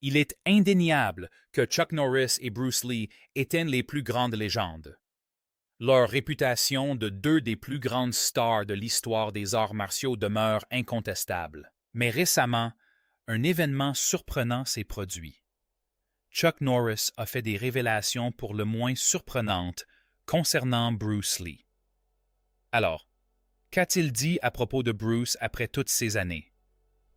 Il est indéniable que Chuck Norris et Bruce Lee étaient les plus grandes légendes. Leur réputation de deux des plus grandes stars de l'histoire des arts martiaux demeure incontestable. Mais récemment, un événement surprenant s'est produit. Chuck Norris a fait des révélations pour le moins surprenantes concernant Bruce Lee. Alors, qu'a-t-il dit à propos de Bruce après toutes ces années?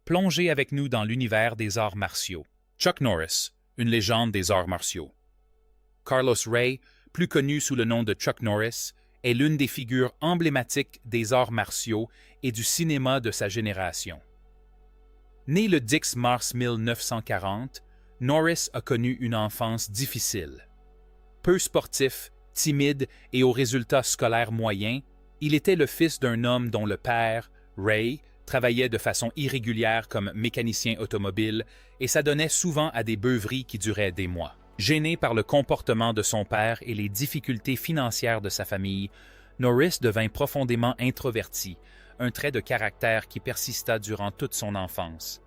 Plongez avec nous dans l'univers des arts martiaux. Chuck Norris, une légende des arts martiaux. Carlos Ray, plus connu sous le nom de Chuck Norris, est l'une des figures emblématiques des arts martiaux et du cinéma de sa génération. Né le 10 mars 1940, Norris a connu une enfance difficile. Peu sportif, timide et aux résultats scolaires moyens, il était le fils d'un homme dont le père, Ray, travaillait de façon irrégulière comme mécanicien automobile et s'adonnait souvent à des beuveries qui duraient des mois. Gêné par le comportement de son père et les difficultés financières de sa famille, Norris devint profondément introverti, un trait de caractère qui persista durant toute son enfance.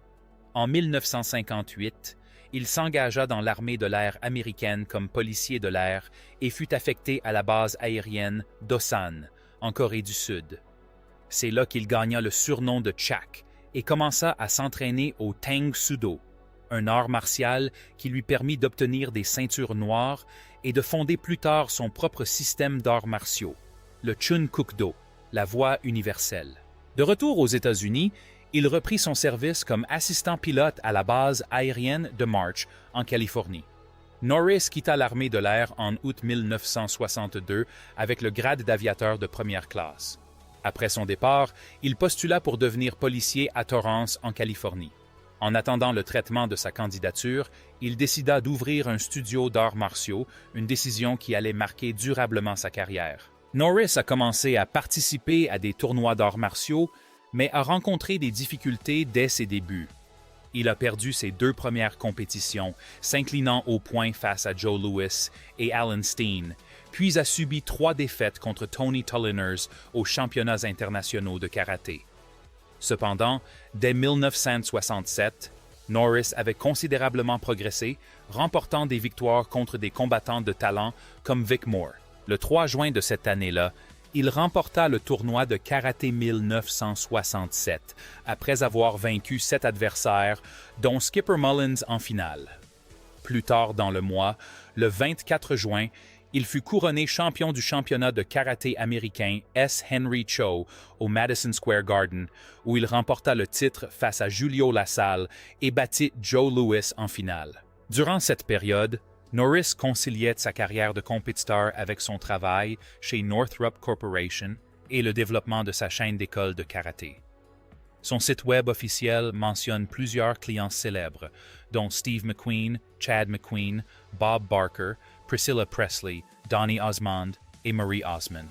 En 1958, il s'engagea dans l'armée de l'air américaine comme policier de l'air et fut affecté à la base aérienne d'Osan, en Corée du Sud. C'est là qu'il gagna le surnom de Chak et commença à s'entraîner au Tang Soo-do, un art martial qui lui permit d'obtenir des ceintures noires et de fonder plus tard son propre système d'arts martiaux, le Chun-Kuk-do, la voie universelle. De retour aux États-Unis, il reprit son service comme assistant pilote à la base aérienne de March, en Californie. Norris quitta l'armée de l'air en août 1962 avec le grade d'aviateur de première classe. Après son départ, il postula pour devenir policier à Torrance, en Californie. En attendant le traitement de sa candidature, il décida d'ouvrir un studio d'arts martiaux, une décision qui allait marquer durablement sa carrière. Norris a commencé à participer à des tournois d'arts martiaux, mais a rencontré des difficultés dès ses débuts. Il a perdu ses deux premières compétitions, s'inclinant au point face à Joe Louis et Alan Steen, puis a subi 3 défaites contre Tony Tulliners aux championnats internationaux de karaté. Cependant, dès 1967, Norris avait considérablement progressé, remportant des victoires contre des combattants de talent comme Vic Moore. Le 3 juin de cette année-là, il remporta le tournoi de karaté 1967, après avoir vaincu 7 adversaires, dont Skipper Mullins en finale. Plus tard dans le mois, le 24 juin, il fut couronné champion du championnat de karaté américain S. Henry Cho au Madison Square Garden, où il remporta le titre face à Julio Lassalle et battit Joe Louis en finale. Durant cette période, Norris conciliait sa carrière de compétiteur avec son travail chez Northrop Corporation et le développement de sa chaîne d'écoles de karaté. Son site web officiel mentionne plusieurs clients célèbres, dont Steve McQueen, Chad McQueen, Bob Barker, Priscilla Presley, Donny Osmond et Marie Osmond.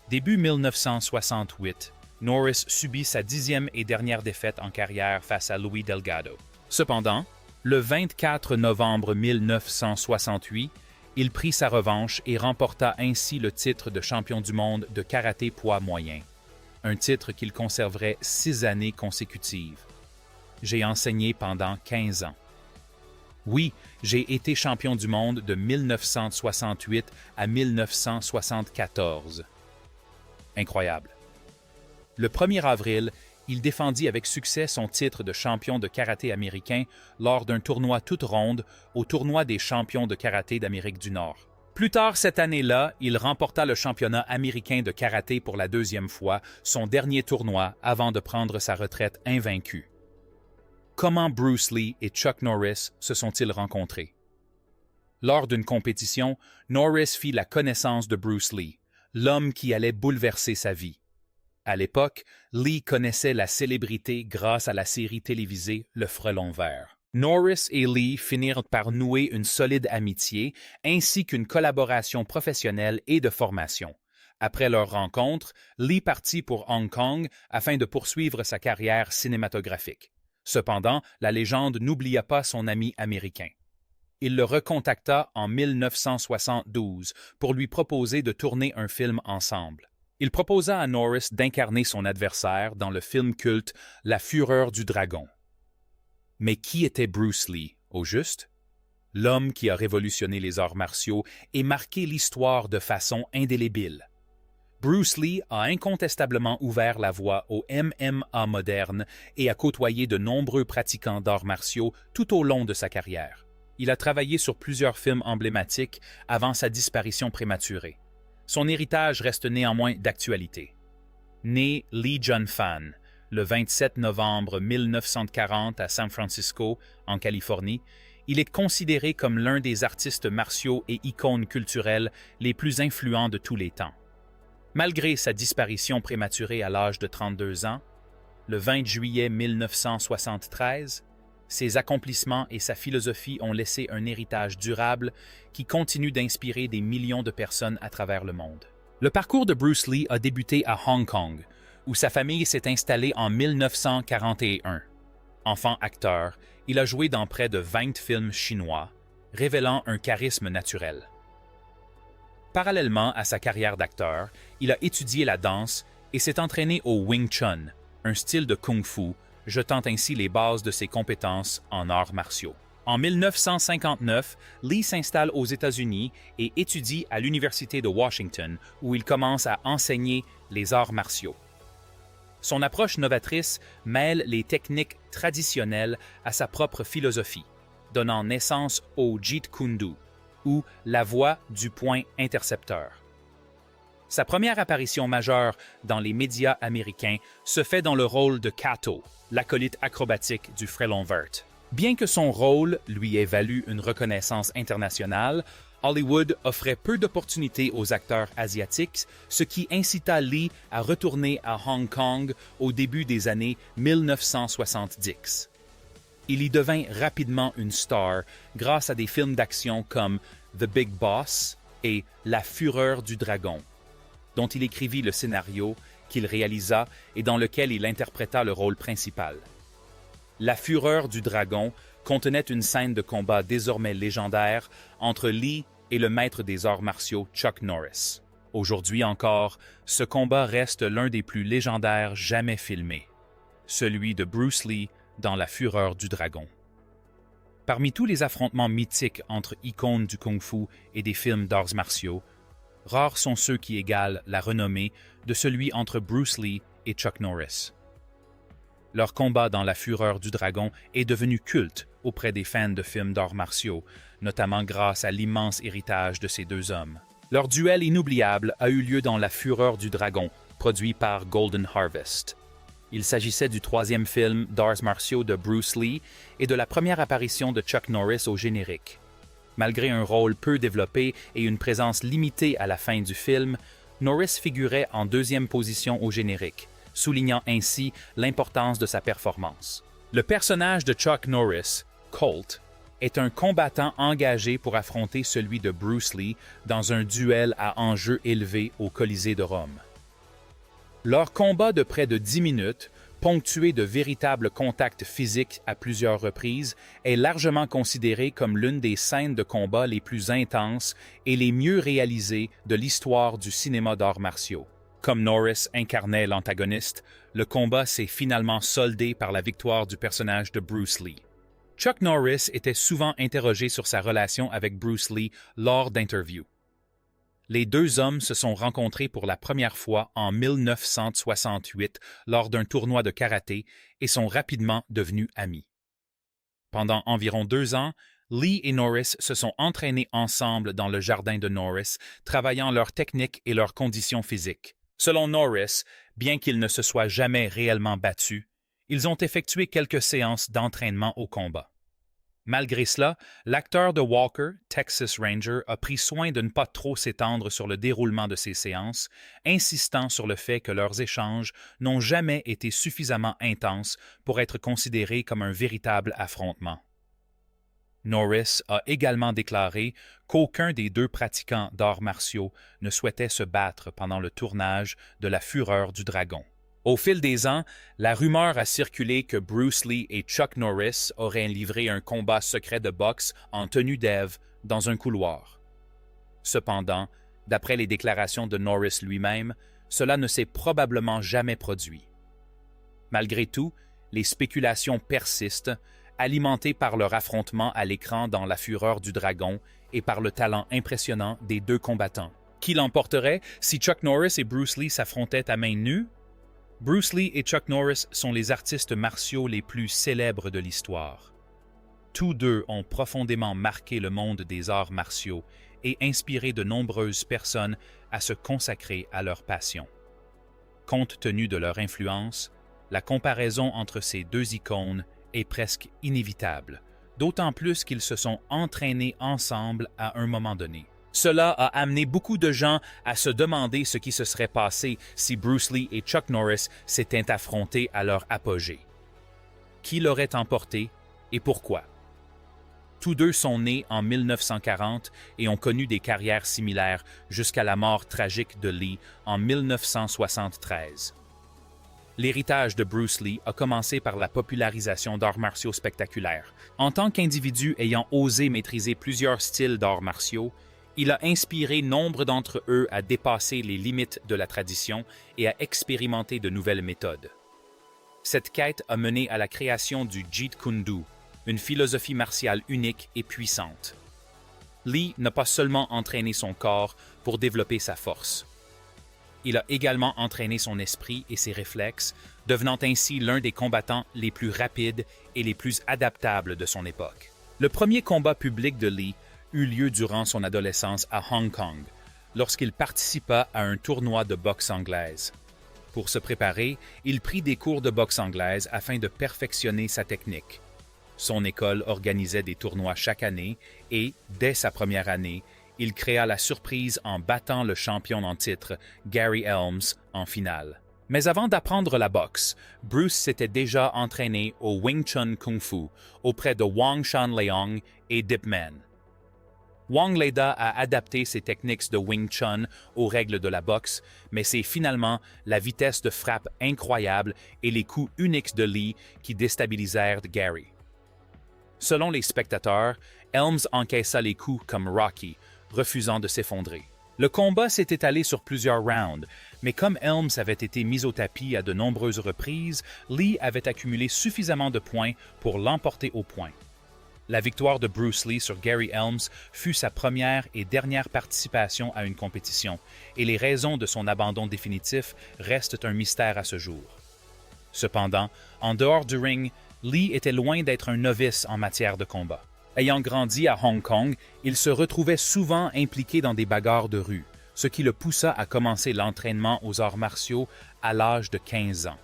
Début 1968, Norris subit sa 10e et dernière défaite en carrière face à Louis Delgado. Cependant, le 24 novembre 1968, il prit sa revanche et remporta ainsi le titre de champion du monde de karaté poids moyen, un titre qu'il conserverait 6 années consécutives. J'ai enseigné pendant 15 ans. Oui, j'ai été champion du monde de 1968 à 1974. Incroyable. Le 1er avril, il défendit avec succès son titre de champion de karaté américain lors d'un tournoi toute ronde au tournoi des champions de karaté d'Amérique du Nord. Plus tard cette année-là, il remporta le championnat américain de karaté pour la 2e fois, son dernier tournoi avant de prendre sa retraite invaincu. Comment Bruce Lee et Chuck Norris se sont-ils rencontrés? Lors d'une compétition, Norris fit la connaissance de Bruce Lee, l'homme qui allait bouleverser sa vie. À l'époque, Lee connaissait la célébrité grâce à la série télévisée Le Frelon Vert. Norris et Lee finirent par nouer une solide amitié ainsi qu'une collaboration professionnelle et de formation. Après leur rencontre, Lee partit pour Hong Kong afin de poursuivre sa carrière cinématographique. Cependant, la légende n'oublia pas son ami américain. Il le recontacta en 1972 pour lui proposer de tourner un film ensemble. Il proposa à Norris d'incarner son adversaire dans le film culte La Fureur du Dragon. Mais qui était Bruce Lee, au juste? L'homme qui a révolutionné les arts martiaux et marqué l'histoire de façon indélébile. Bruce Lee a incontestablement ouvert la voie au MMA moderne et a côtoyé de nombreux pratiquants d'arts martiaux tout au long de sa carrière. Il a travaillé sur plusieurs films emblématiques avant sa disparition prématurée. Son héritage reste néanmoins d'actualité. Né Lee Jun-fan le 27 novembre 1940 à San Francisco, en Californie, il est considéré comme l'un des artistes martiaux et icônes culturelles les plus influents de tous les temps. Malgré sa disparition prématurée à l'âge de 32 ans, le 20 juillet 1973, ses accomplissements et sa philosophie ont laissé un héritage durable qui continue d'inspirer des millions de personnes à travers le monde. Le parcours de Bruce Lee a débuté à Hong Kong, où sa famille s'est installée en 1941. Enfant acteur, il a joué dans près de 20 films chinois, révélant un charisme naturel. Parallèlement à sa carrière d'acteur, il a étudié la danse et s'est entraîné au Wing Chun, un style de kung-fu, jetant ainsi les bases de ses compétences en arts martiaux. En 1959, Lee s'installe aux États-Unis et étudie à l'Université de Washington, où il commence à enseigner les arts martiaux. Son approche novatrice mêle les techniques traditionnelles à sa propre philosophie, donnant naissance au Jeet Kune Do, ou la voie du point intercepteur. Sa première apparition majeure dans les médias américains se fait dans le rôle de Kato, l'acolyte acrobatique du Frelon Vert. Bien que son rôle lui ait valu une reconnaissance internationale, Hollywood offrait peu d'opportunités aux acteurs asiatiques, ce qui incita Lee à retourner à Hong Kong au début des années 1970. Il y devint rapidement une star grâce à des films d'action comme The Big Boss et La Fureur du Dragon, dont il écrivit le scénario, qu'il réalisa et dans lequel il interpréta le rôle principal. La Fureur du Dragon contenait une scène de combat désormais légendaire entre Lee et le maître des arts martiaux Chuck Norris. Aujourd'hui encore, ce combat reste l'un des plus légendaires jamais filmés, celui de Bruce Lee dans La Fureur du Dragon. Parmi tous les affrontements mythiques entre icônes du kung-fu et des films d'arts martiaux, rares sont ceux qui égalent la renommée de celui entre Bruce Lee et Chuck Norris. Leur combat dans La Fureur du Dragon est devenu culte auprès des fans de films d'arts martiaux, notamment grâce à l'immense héritage de ces deux hommes. Leur duel inoubliable a eu lieu dans La Fureur du Dragon, produit par Golden Harvest. Il s'agissait du troisième film d'arts martiaux de Bruce Lee et de la première apparition de Chuck Norris au générique. Malgré un rôle peu développé et une présence limitée à la fin du film, Norris figurait en deuxième position au générique, soulignant ainsi l'importance de sa performance. Le personnage de Chuck Norris, Colt, est un combattant engagé pour affronter celui de Bruce Lee dans un duel à enjeu élevé au Colisée de Rome. Leur combat de près de 10 minutes, ponctué de véritables contacts physiques à plusieurs reprises, est largement considéré comme l'une des scènes de combat les plus intenses et les mieux réalisées de l'histoire du cinéma d'arts martiaux. Comme Norris incarnait l'antagoniste, le combat s'est finalement soldé par la victoire du personnage de Bruce Lee. Chuck Norris était souvent interrogé sur sa relation avec Bruce Lee lors d'interviews. Les deux hommes se sont rencontrés pour la première fois en 1968 lors d'un tournoi de karaté et sont rapidement devenus amis. Pendant environ 2 ans, Lee et Norris se sont entraînés ensemble dans le jardin de Norris, travaillant leur technique et leurs conditions physiques. Selon Norris, bien qu'ils ne se soient jamais réellement battus, ils ont effectué quelques séances d'entraînement au combat. Malgré cela, l'acteur de Walker, Texas Ranger, a pris soin de ne pas trop s'étendre sur le déroulement de ces séances, insistant sur le fait que leurs échanges n'ont jamais été suffisamment intenses pour être considérés comme un véritable affrontement. Norris a également déclaré qu'aucun des deux pratiquants d'arts martiaux ne souhaitait se battre pendant le tournage de La Fureur du Dragon. Au fil des ans, la rumeur a circulé que Bruce Lee et Chuck Norris auraient livré un combat secret de boxe en tenue d'Ève dans un couloir. Cependant, d'après les déclarations de Norris lui-même, cela ne s'est probablement jamais produit. Malgré tout, les spéculations persistent, alimentés par leur affrontement à l'écran dans La Fureur du Dragon et par le talent impressionnant des deux combattants. Qui l'emporterait si Chuck Norris et Bruce Lee s'affrontaient à main nue? Bruce Lee et Chuck Norris sont les artistes martiaux les plus célèbres de l'histoire. Tous deux ont profondément marqué le monde des arts martiaux et inspiré de nombreuses personnes à se consacrer à leur passion. Compte tenu de leur influence, la comparaison entre ces deux icônes est presque inévitable, d'autant plus qu'ils se sont entraînés ensemble à un moment donné. Cela a amené beaucoup de gens à se demander ce qui se serait passé si Bruce Lee et Chuck Norris s'étaient affrontés à leur apogée. Qui l'aurait emporté et pourquoi? Tous deux sont nés en 1940 et ont connu des carrières similaires jusqu'à la mort tragique de Lee en 1973. L'héritage de Bruce Lee a commencé par la popularisation d'arts martiaux spectaculaires. En tant qu'individu ayant osé maîtriser plusieurs styles d'arts martiaux, il a inspiré nombre d'entre eux à dépasser les limites de la tradition et à expérimenter de nouvelles méthodes. Cette quête a mené à la création du Jeet Kune Do, une philosophie martiale unique et puissante. Lee n'a pas seulement entraîné son corps pour développer sa force. Il a également entraîné son esprit et ses réflexes, devenant ainsi l'un des combattants les plus rapides et les plus adaptables de son époque. Le premier combat public de Lee eut lieu durant son adolescence à Hong Kong, lorsqu'il participa à un tournoi de boxe anglaise. Pour se préparer, il prit des cours de boxe anglaise afin de perfectionner sa technique. Son école organisait des tournois chaque année et, dès sa première année, il créa la surprise en battant le champion en titre, Gary Helms, en finale. Mais avant d'apprendre la boxe, Bruce s'était déjà entraîné au Wing Chun Kung Fu auprès de Wang Shanleong et Dip Man. Wang l'aida à adapter ses techniques de Wing Chun aux règles de la boxe, mais c'est finalement la vitesse de frappe incroyable et les coups uniques de Lee qui déstabilisèrent Gary. Selon les spectateurs, Helms encaissa les coups comme Rocky, refusant de s'effondrer. Le combat s'est étalé sur plusieurs rounds, mais comme Helms avait été mis au tapis à de nombreuses reprises, Lee avait accumulé suffisamment de points pour l'emporter au point. La victoire de Bruce Lee sur Gary Helms fut sa première et dernière participation à une compétition, et les raisons de son abandon définitif restent un mystère à ce jour. Cependant, en dehors du ring, Lee était loin d'être un novice en matière de combat. Ayant grandi à Hong Kong, il se retrouvait souvent impliqué dans des bagarres de rue, ce qui le poussa à commencer l'entraînement aux arts martiaux à l'âge de 15 ans.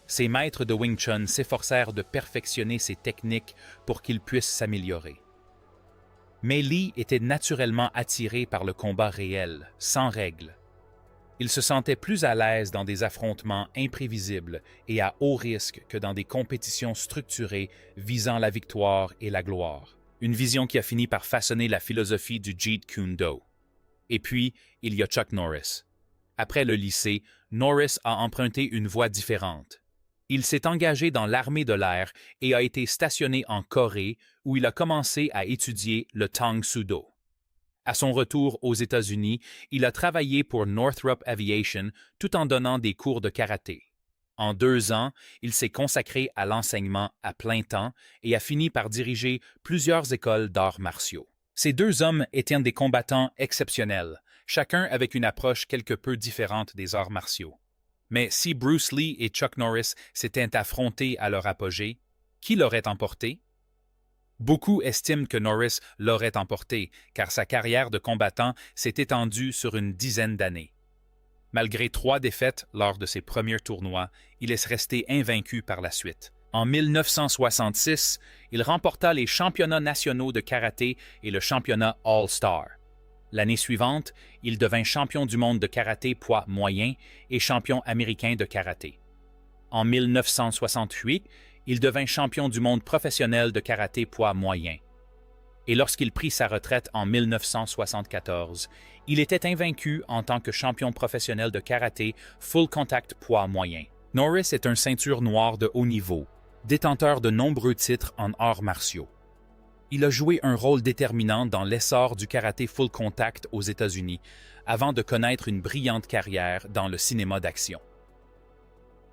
Ses maîtres de Wing Chun s'efforcèrent de perfectionner ses techniques pour qu'il puisse s'améliorer. Mais Lee était naturellement attiré par le combat réel, sans règles. Il se sentait plus à l'aise dans des affrontements imprévisibles et à haut risque que dans des compétitions structurées visant la victoire et la gloire. Une vision qui a fini par façonner la philosophie du Jeet Kune Do. Et puis, il y a Chuck Norris. Après le lycée, Norris a emprunté une voie différente. Il s'est engagé dans l'armée de l'air et a été stationné en Corée où il a commencé à étudier le Tang Soo Do. À son retour aux États-Unis, il a travaillé pour Northrop Aviation tout en donnant des cours de karaté. En 2 ans, il s'est consacré à l'enseignement à plein temps et a fini par diriger plusieurs écoles d'arts martiaux. Ces deux hommes étaient des combattants exceptionnels, chacun avec une approche quelque peu différente des arts martiaux. Mais si Bruce Lee et Chuck Norris s'étaient affrontés à leur apogée, qui l'aurait emporté? Beaucoup estiment que Norris l'aurait emporté, car sa carrière de combattant s'est étendue sur une dizaine d'années. Malgré 3 défaites lors de ses premiers tournois, il est resté invaincu par la suite. En 1966, il remporta les championnats nationaux de karaté et le championnat All-Star. L'année suivante, il devint champion du monde de karaté poids moyen et champion américain de karaté. En 1968, il devint champion du monde professionnel de karaté poids moyen. Et lorsqu'il prit sa retraite en 1974, il était invaincu en tant que champion professionnel de karaté full contact poids moyen. Norris est un ceinture noire de haut niveau, détenteur de nombreux titres en arts martiaux. Il a joué un rôle déterminant dans l'essor du karaté full contact aux États-Unis, avant de connaître une brillante carrière dans le cinéma d'action.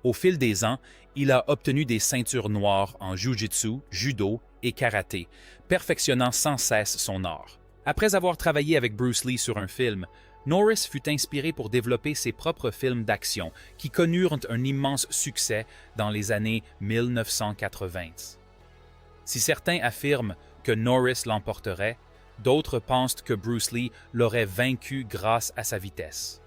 Au fil des ans, il a obtenu des ceintures noires en jiu-jitsu, judo et karaté, perfectionnant sans cesse son art. Après avoir travaillé avec Bruce Lee sur un film, Norris fut inspiré pour développer ses propres films d'action qui connurent un immense succès dans les années 1980. Si certains affirment que Norris l'emporterait, d'autres pensent que Bruce Lee l'aurait vaincu grâce à sa vitesse.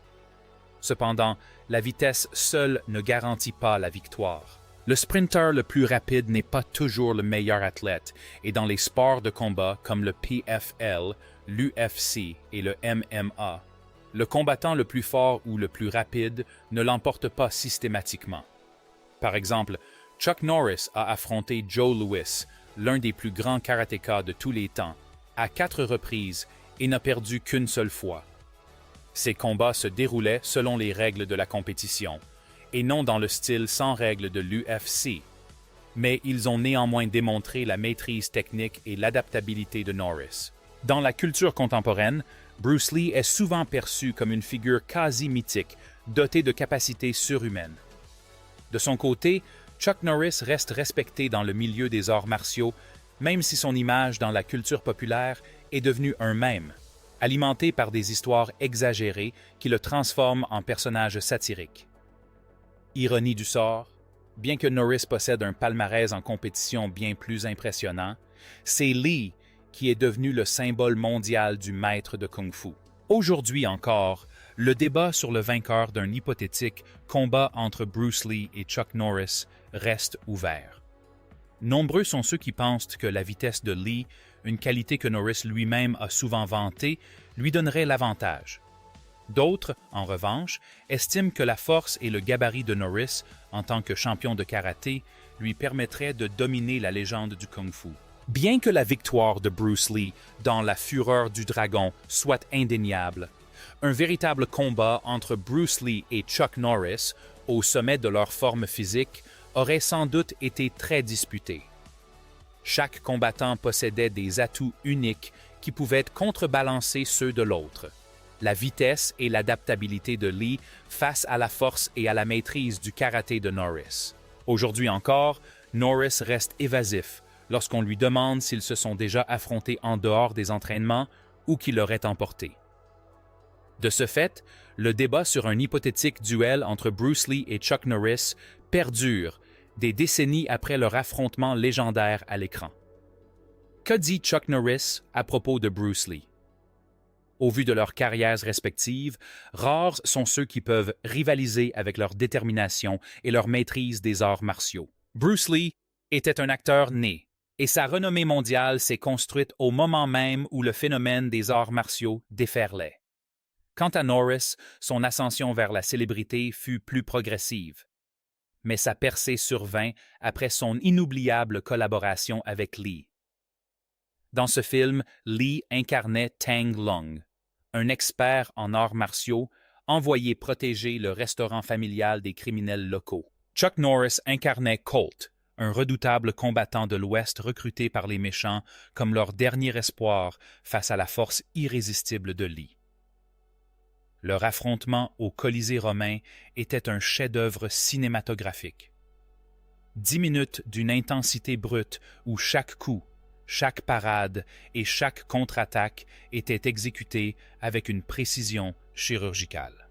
Cependant, la vitesse seule ne garantit pas la victoire. Le sprinter le plus rapide n'est pas toujours le meilleur athlète, et dans les sports de combat comme le PFL, l'UFC et le MMA, le combattant le plus fort ou le plus rapide ne l'emporte pas systématiquement. Par exemple, Chuck Norris a affronté Joe Louis, l'un des plus grands karatékas de tous les temps, à 4 reprises et n'a perdu qu'une seule fois. Ces combats se déroulaient selon les règles de la compétition, et non dans le style sans règles de l'UFC. Mais ils ont néanmoins démontré la maîtrise technique et l'adaptabilité de Norris. Dans la culture contemporaine, Bruce Lee est souvent perçu comme une figure quasi mythique, dotée de capacités surhumaines. De son côté, Chuck Norris reste respecté dans le milieu des arts martiaux, même si son image dans la culture populaire est devenue un mème, alimenté par des histoires exagérées qui le transforment en personnage satirique. Ironie du sort, bien que Norris possède un palmarès en compétition bien plus impressionnant, c'est Lee qui est devenu le symbole mondial du maître de Kung-Fu. Aujourd'hui encore, le débat sur le vainqueur d'un hypothétique combat entre Bruce Lee et Chuck Norris reste ouvert. Nombreux sont ceux qui pensent que la vitesse de Lee, une qualité que Norris lui-même a souvent vantée, lui donnerait l'avantage. D'autres, en revanche, estiment que la force et le gabarit de Norris, en tant que champion de karaté, lui permettraient de dominer la légende du Kung-Fu. Bien que la victoire de Bruce Lee dans La Fureur du Dragon soit indéniable, un véritable combat entre Bruce Lee et Chuck Norris, au sommet de leur forme physique, aurait sans doute été très disputé. Chaque combattant possédait des atouts uniques qui pouvaient contrebalancer ceux de l'autre. La vitesse et l'adaptabilité de Lee face à la force et à la maîtrise du karaté de Norris. Aujourd'hui encore, Norris reste évasif lorsqu'on lui demande s'ils se sont déjà affrontés en dehors des entraînements ou qui l'aurait emporté. De ce fait, le débat sur un hypothétique duel entre Bruce Lee et Chuck Norris perdure des décennies après leur affrontement légendaire à l'écran. Que dit Chuck Norris à propos de Bruce Lee? Au vu de leurs carrières respectives, rares sont ceux qui peuvent rivaliser avec leur détermination et leur maîtrise des arts martiaux. Bruce Lee était un acteur né, et sa renommée mondiale s'est construite au moment même où le phénomène des arts martiaux déferlait. Quant à Norris, son ascension vers la célébrité fut plus progressive. Mais sa percée survint après son inoubliable collaboration avec Lee. Dans ce film, Lee incarnait Tang Long, un expert en arts martiaux envoyé protéger le restaurant familial des criminels locaux. Chuck Norris incarnait Colt, un redoutable combattant de l'Ouest recruté par les méchants comme leur dernier espoir face à la force irrésistible de Lee. Leur affrontement au Colisée romain était un chef-d'œuvre cinématographique. 10 minutes d'une intensité brute où chaque coup, chaque parade et chaque contre-attaque étaient exécutés avec une précision chirurgicale.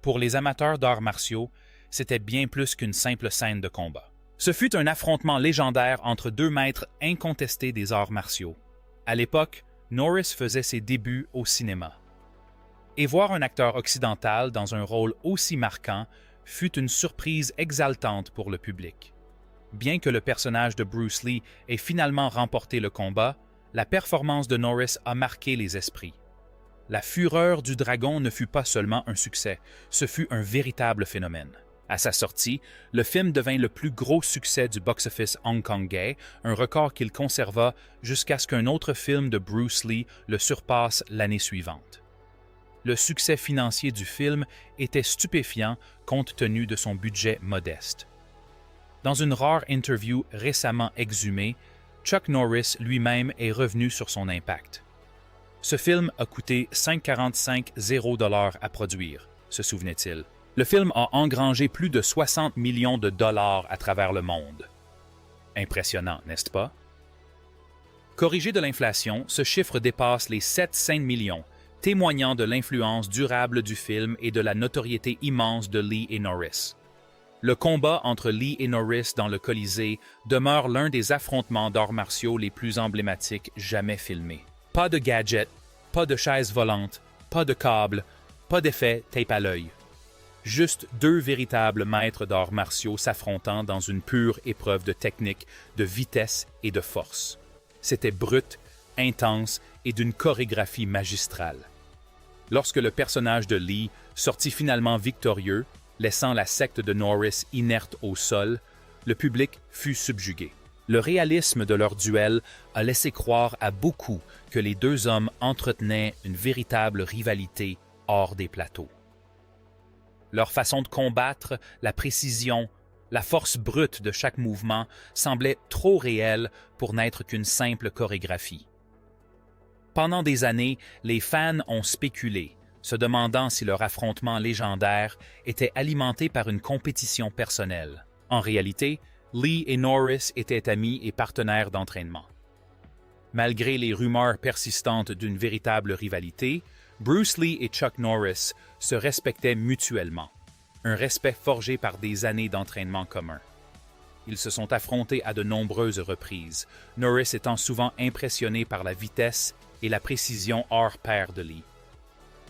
Pour les amateurs d'arts martiaux, c'était bien plus qu'une simple scène de combat. Ce fut un affrontement légendaire entre deux maîtres incontestés des arts martiaux. À l'époque, Norris faisait ses débuts au cinéma. Et voir un acteur occidental dans un rôle aussi marquant fut une surprise exaltante pour le public. Bien que le personnage de Bruce Lee ait finalement remporté le combat, la performance de Norris a marqué les esprits. La Fureur du Dragon ne fut pas seulement un succès, ce fut un véritable phénomène. À sa sortie, le film devint le plus gros succès du box-office hongkongais, un record qu'il conserva jusqu'à ce qu'un autre film de Bruce Lee le surpasse l'année suivante. Le succès financier du film était stupéfiant compte tenu de son budget modeste. Dans une rare interview récemment exhumée, Chuck Norris lui-même est revenu sur son impact. Ce film a coûté 5,45 $0 à produire, se souvenait-il. Le film a engrangé plus de 60 millions de dollars à travers le monde. Impressionnant, n'est-ce pas? Corrigé de l'inflation, ce chiffre dépasse les 700 millions, témoignant de l'influence durable du film et de la notoriété immense de Lee et Norris. Le combat entre Lee et Norris dans le Colisée demeure l'un des affrontements d'arts martiaux les plus emblématiques jamais filmés. Pas de gadgets, pas de chaises volantes, pas de câbles, pas d'effet tape à l'œil. Juste deux véritables maîtres d'arts martiaux s'affrontant dans une pure épreuve de technique, de vitesse et de force. C'était brut, intense et d'une chorégraphie magistrale. Lorsque le personnage de Lee sortit finalement victorieux, laissant la secte de Norris inerte au sol, le public fut subjugué. Le réalisme de leur duel a laissé croire à beaucoup que les deux hommes entretenaient une véritable rivalité hors des plateaux. Leur façon de combattre, la précision, la force brute de chaque mouvement semblaient trop réelles pour n'être qu'une simple chorégraphie. Pendant des années, les fans ont spéculé, se demandant si leur affrontement légendaire était alimenté par une compétition personnelle. En réalité, Lee et Norris étaient amis et partenaires d'entraînement. Malgré les rumeurs persistantes d'une véritable rivalité, Bruce Lee et Chuck Norris se respectaient mutuellement, un respect forgé par des années d'entraînement commun. Ils se sont affrontés à de nombreuses reprises, Norris étant souvent impressionné par la vitesse et la précision hors pair de Lee.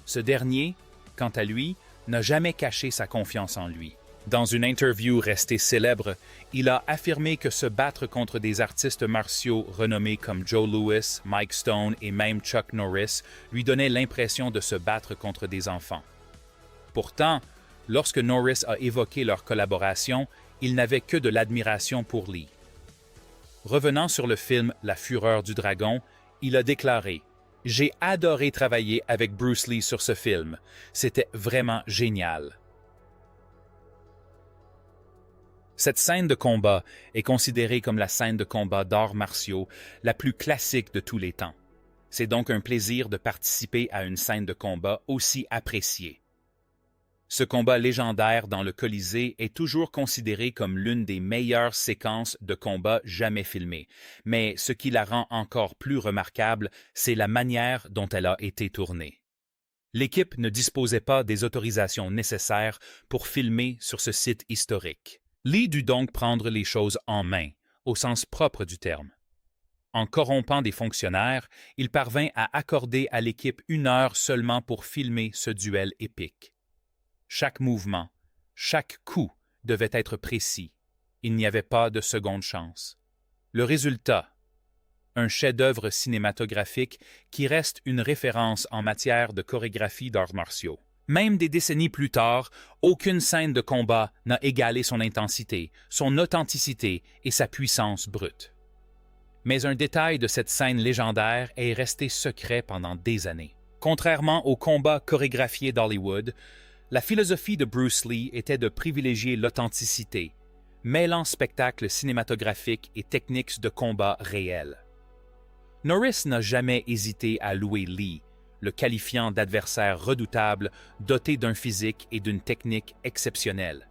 Ce dernier, quant à lui, n'a jamais caché sa confiance en lui. Dans une interview restée célèbre, il a affirmé que se battre contre des artistes martiaux renommés comme Joe Louis, Mike Stone et même Chuck Norris lui donnait l'impression de se battre contre des enfants. Pourtant, lorsque Norris a évoqué leur collaboration, il n'avait que de l'admiration pour Lee. Revenant sur le film La Fureur du Dragon, il a déclaré « J'ai adoré travailler avec Bruce Lee sur ce film. C'était vraiment génial. » Cette scène de combat est considérée comme la scène de combat d'arts martiaux la plus classique de tous les temps. C'est donc un plaisir de participer à une scène de combat aussi appréciée. Ce combat légendaire dans le Colisée est toujours considéré comme l'une des meilleures séquences de combat jamais filmées, mais ce qui la rend encore plus remarquable, c'est la manière dont elle a été tournée. L'équipe ne disposait pas des autorisations nécessaires pour filmer sur ce site historique. Lee dut donc prendre les choses en main, au sens propre du terme. En corrompant des fonctionnaires, il parvint à accorder à l'équipe 1 heure seulement pour filmer ce duel épique. Chaque mouvement, chaque coup devait être précis. Il n'y avait pas de seconde chance. Le résultat, un chef-d'œuvre cinématographique qui reste une référence en matière de chorégraphie d'arts martiaux. Même des décennies plus tard, aucune scène de combat n'a égalé son intensité, son authenticité et sa puissance brute. Mais un détail de cette scène légendaire est resté secret pendant des années. Contrairement aux combats chorégraphiés d'Hollywood, la philosophie de Bruce Lee était de privilégier l'authenticité, mêlant spectacle cinématographique et techniques de combat réels. Norris n'a jamais hésité à louer Lee, le qualifiant d'adversaire redoutable, doté d'un physique et d'une technique exceptionnelle,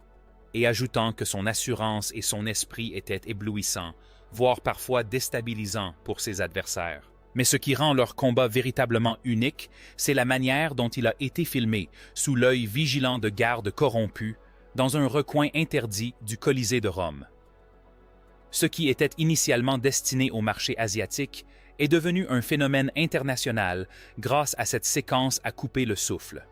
et ajoutant que son assurance et son esprit étaient éblouissants, voire parfois déstabilisants pour ses adversaires. Mais ce qui rend leur combat véritablement unique, c'est la manière dont il a été filmé, sous l'œil vigilant de gardes corrompus, dans un recoin interdit du Colisée de Rome. Ce qui était initialement destiné au marché asiatique est devenu un phénomène international grâce à cette séquence à couper le souffle.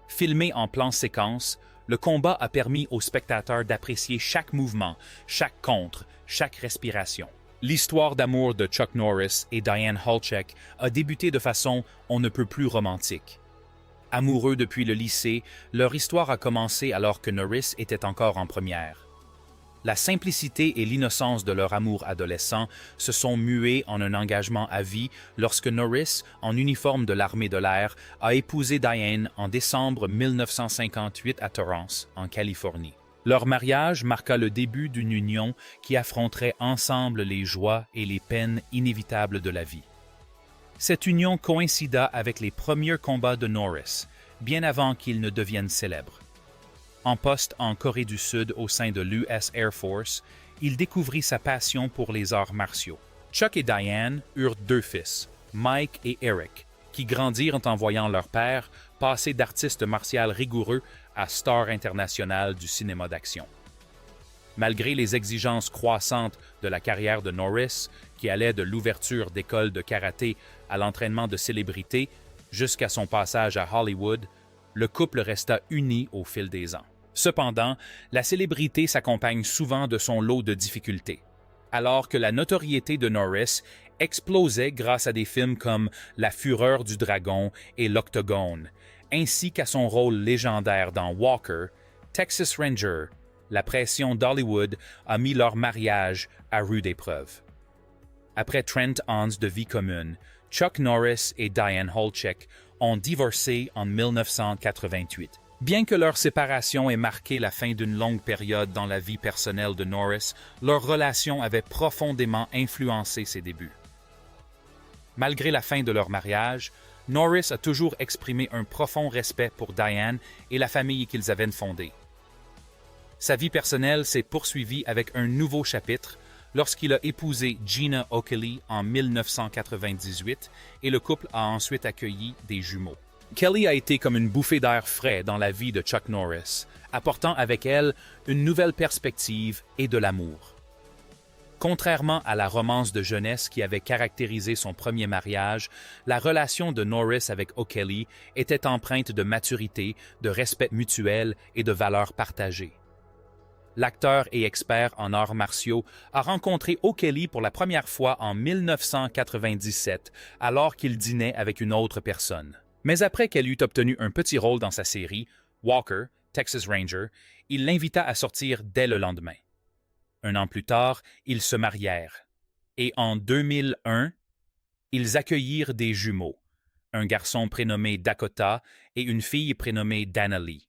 Filmé en plan séquence, le combat a permis aux spectateurs d'apprécier chaque mouvement, chaque contre, chaque respiration. L'histoire d'amour de Chuck Norris et Diane Holchek a débuté de façon on ne peut plus romantique. Amoureux depuis le lycée, leur histoire a commencé alors que Norris était encore en première. La simplicité et l'innocence de leur amour adolescent se sont mués en un engagement à vie lorsque Norris, en uniforme de l'armée de l'air, a épousé Diane en décembre 1958 à Torrance, en Californie. Leur mariage marqua le début d'une union qui affronterait ensemble les joies et les peines inévitables de la vie. Cette union coïncida avec les premiers combats de Norris, bien avant qu'il ne devienne célèbre. En poste en Corée du Sud au sein de l'US Air Force, il découvrit sa passion pour les arts martiaux. Chuck et Diane eurent 2 fils, Mike et Eric, qui grandirent en voyant leur père passer d'artiste martial rigoureux à star international du cinéma d'action. Malgré les exigences croissantes de la carrière de Norris, qui allait de l'ouverture d'écoles de karaté à l'entraînement de célébrités jusqu'à son passage à Hollywood, le couple resta uni au fil des ans. Cependant, la célébrité s'accompagne souvent de son lot de difficultés. Alors que la notoriété de Norris explosait grâce à des films comme La Fureur du Dragon et L'Octogone, ainsi qu'à son rôle légendaire dans Walker, Texas Ranger, la pression d'Hollywood a mis leur mariage à rude épreuve. Après 30 ans de vie commune, Chuck Norris et Diane Holchek ont divorcé en 1988. Bien que leur séparation ait marqué la fin d'une longue période dans la vie personnelle de Norris, leur relation avait profondément influencé ses débuts. Malgré la fin de leur mariage, Norris a toujours exprimé un profond respect pour Diane et la famille qu'ils avaient fondée. Sa vie personnelle s'est poursuivie avec un nouveau chapitre lorsqu'il a épousé Gina O'Kelly en 1998 et le couple a ensuite accueilli des jumeaux. Kelly a été comme une bouffée d'air frais dans la vie de Chuck Norris, apportant avec elle une nouvelle perspective et de l'amour. Contrairement à la romance de jeunesse qui avait caractérisé son premier mariage, la relation de Norris avec O'Kelly était empreinte de maturité, de respect mutuel et de valeurs partagées. L'acteur et expert en arts martiaux a rencontré O'Kelly pour la première fois en 1997, alors qu'il dînait avec une autre personne. Mais après qu'elle eut obtenu un petit rôle dans sa série, Walker, Texas Ranger, il l'invita à sortir dès le lendemain. 1 an plus tard, ils se marièrent. Et en 2001, ils accueillirent des jumeaux, un garçon prénommé Dakota et une fille prénommée Danalee.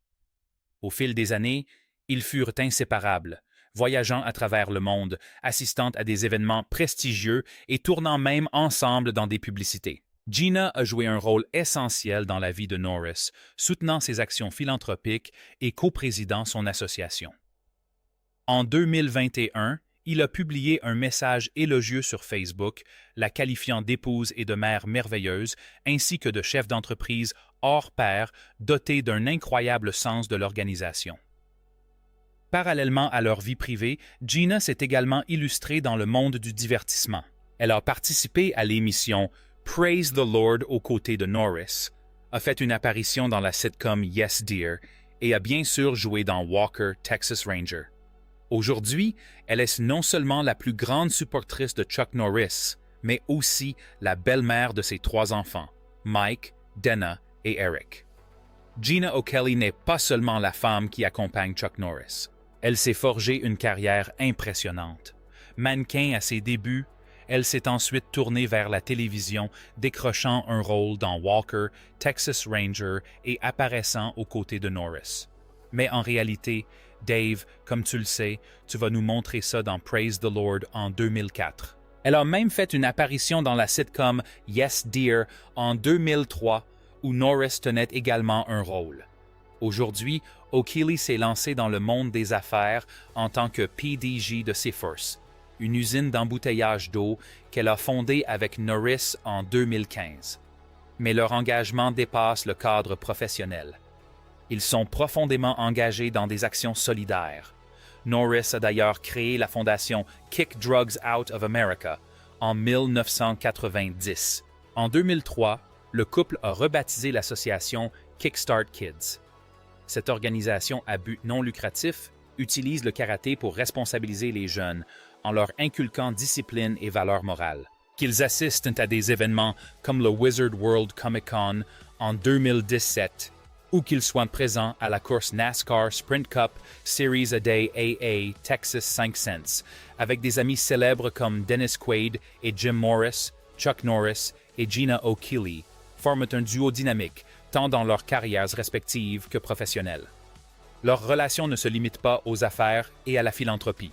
Au fil des années, ils furent inséparables, voyageant à travers le monde, assistant à des événements prestigieux et tournant même ensemble dans des publicités. Gina a joué un rôle essentiel dans la vie de Norris, soutenant ses actions philanthropiques et coprésidant son association. En 2021, il a publié un message élogieux sur Facebook, la qualifiant d'épouse et de mère merveilleuse, ainsi que de chef d'entreprise hors pair, doté d'un incroyable sens de l'organisation. Parallèlement à leur vie privée, Gina s'est également illustrée dans le monde du divertissement. Elle a participé à l'émission Praise the Lord aux côtés de Norris, a fait une apparition dans la sitcom Yes Dear et a bien sûr joué dans Walker, Texas Ranger. Aujourd'hui, elle est non seulement la plus grande supportrice de Chuck Norris, mais aussi la belle-mère de ses 3 enfants, Mike, Dana et Eric. Gina O'Kelly n'est pas seulement la femme qui accompagne Chuck Norris. Elle s'est forgée une carrière impressionnante. Mannequin à ses débuts, elle s'est ensuite tournée vers la télévision, décrochant un rôle dans Walker, Texas Ranger et apparaissant aux côtés de Norris. Mais en réalité, Dave, comme tu le sais, tu vas nous montrer ça dans Praise the Lord en 2004. Elle a même fait une apparition dans la sitcom Yes Dear en 2003, où Norris tenait également un rôle. Aujourd'hui, O'Kelly s'est lancée dans le monde des affaires en tant que PDG de Seaforth, une usine d'embouteillage d'eau qu'elle a fondée avec Norris en 2015. Mais leur engagement dépasse le cadre professionnel. Ils sont profondément engagés dans des actions solidaires. Norris a d'ailleurs créé la fondation Kick Drugs Out of America en 1990. En 2003, le couple a rebaptisé l'association Kickstart Kids. Cette organisation à but non lucratif utilise le karaté pour responsabiliser les jeunes en leur inculquant discipline et valeurs morales. Qu'ils assistent à des événements comme le Wizard World Comic Con en 2017 ou qu'ils soient présents à la course NASCAR Sprint Cup Series A Day AA Texas 5 Cents avec des amis célèbres comme Dennis Quaid et Jim Morris, Chuck Norris et Gina O'Kelly forment un duo dynamique tant dans leurs carrières respectives que professionnelles. Leur relation ne se limite pas aux affaires et à la philanthropie.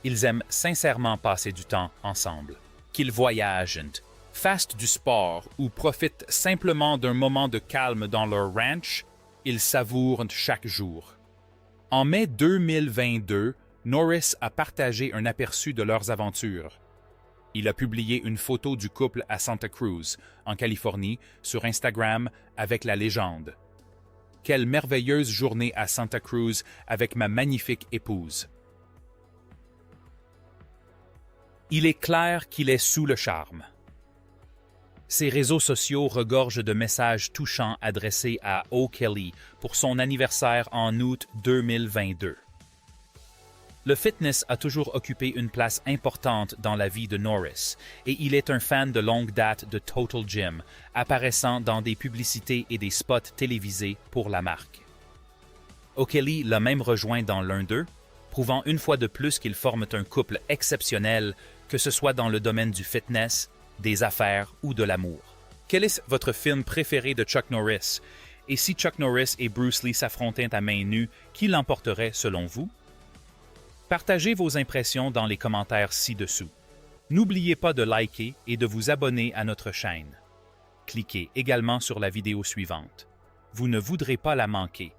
Ils aiment sincèrement passer du temps ensemble. Qu'ils voyagent, fassent du sport ou profitent simplement d'un moment de calme dans leur ranch, ils savourent chaque jour. En mai 2022, Norris a partagé un aperçu de leurs aventures. Il a publié une photo du couple à Santa Cruz, en Californie, sur Instagram avec la légende. « Quelle merveilleuse journée à Santa Cruz avec ma magnifique épouse. » Il est clair qu'il est sous le charme. Ses réseaux sociaux regorgent de messages touchants adressés à O'Kelly pour son anniversaire en août 2022. Le fitness a toujours occupé une place importante dans la vie de Norris et il est un fan de longue date de Total Gym, apparaissant dans des publicités et des spots télévisés pour la marque. O'Kelly l'a même rejoint dans l'un d'eux, prouvant une fois de plus qu'ils forment un couple exceptionnel, que ce soit dans le domaine du fitness, des affaires ou de l'amour. Quel est votre film préféré de Chuck Norris? Et si Chuck Norris et Bruce Lee s'affrontaient à main nue, qui l'emporterait selon vous? Partagez vos impressions dans les commentaires ci-dessous. N'oubliez pas de liker et de vous abonner à notre chaîne. Cliquez également sur la vidéo suivante. Vous ne voudrez pas la manquer.